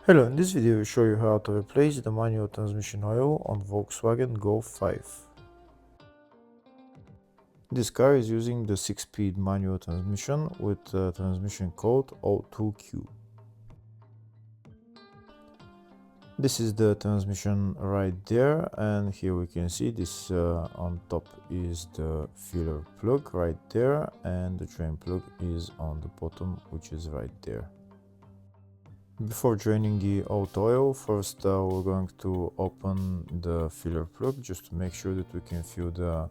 Hello, in this video I will show you how to replace the manual transmission oil on Volkswagen Golf 5. This car is using the 6-speed manual transmission with transmission code 02Q. This is the transmission right there, and here we can see this on top is the filler plug right there, and the drain plug is on the bottom, which is right there. Before draining the out oil, first we're going to open the filler plug just to make sure that we can fill the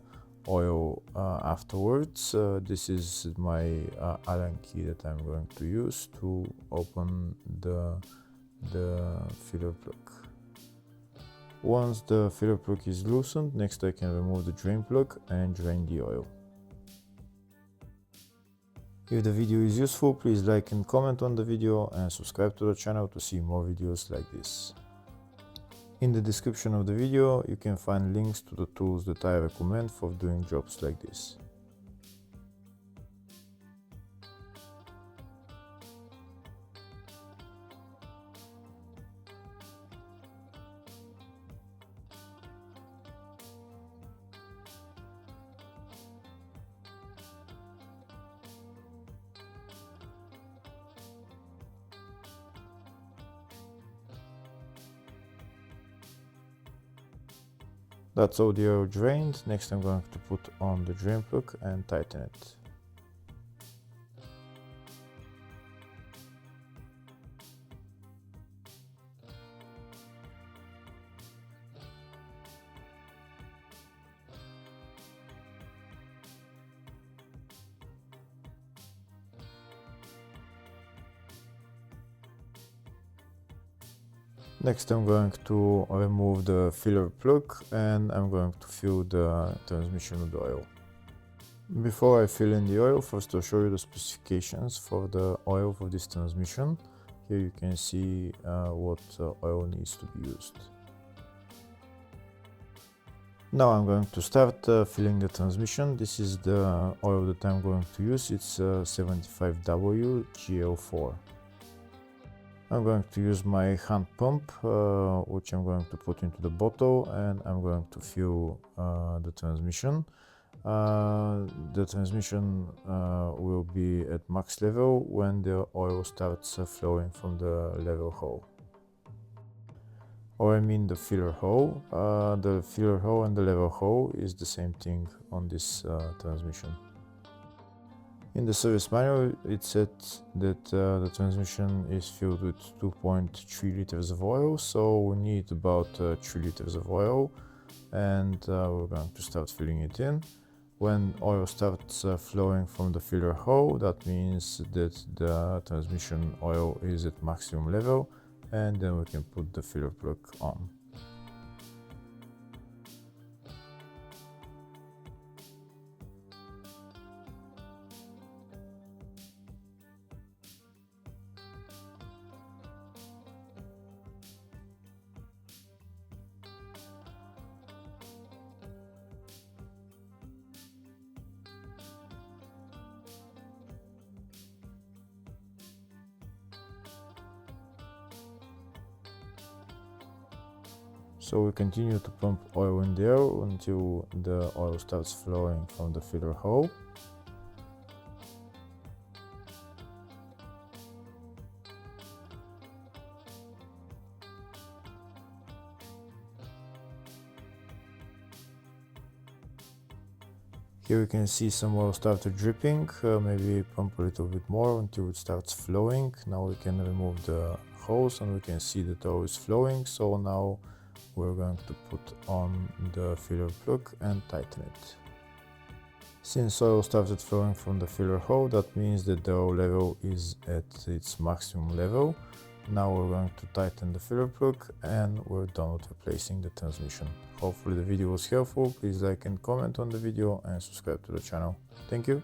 oil afterwards. This is my Allen key that I'm going to use to open the filler plug. Once the filler plug is loosened, next I can remove the drain plug and drain the oil. If the video is useful, please like and comment on the video and subscribe to the channel to see more videos like this. In the description of the video, you can find links to the tools that I recommend for doing jobs like this. That's all the oil drained. Next I'm going to put on the drain plug and tighten it. Next I'm going to remove the filler plug and I'm going to fill the transmission with oil. Before I fill in the oil, first I'll show you the specifications for the oil for this transmission. Here you can see what oil needs to be used. Now I'm going to start filling the transmission. This is the oil that I'm going to use. It's 75W GL4. I'm going to use my hand pump, which I'm going to put into the bottle, and I'm going to fill the transmission. The transmission will be at max level when the oil starts flowing from the level hole. Or I mean the filler hole. The filler hole and the level hole is the same thing on this transmission. In the service manual, it said that the transmission is filled with 2.3 liters of oil, so we need about 3 liters of oil, and we're going to start filling it in. When oil starts flowing from the filler hole, that means that the transmission oil is at maximum level, and then we can put the filler plug on. So we continue to pump oil in there until the oil starts flowing from the filler hole. Here you can see some oil started dripping. Maybe pump a little bit more until it starts flowing. Now we can remove the hose and we can see that oil is flowing. So now we're going to put on the filler plug and tighten it. Since oil started flowing from the filler hole, that means that the oil level is at its maximum level. Now we're going to tighten the filler plug and we're done with replacing the transmission. Hopefully the video was helpful. Please like and comment on the video and subscribe to the channel. Thank you.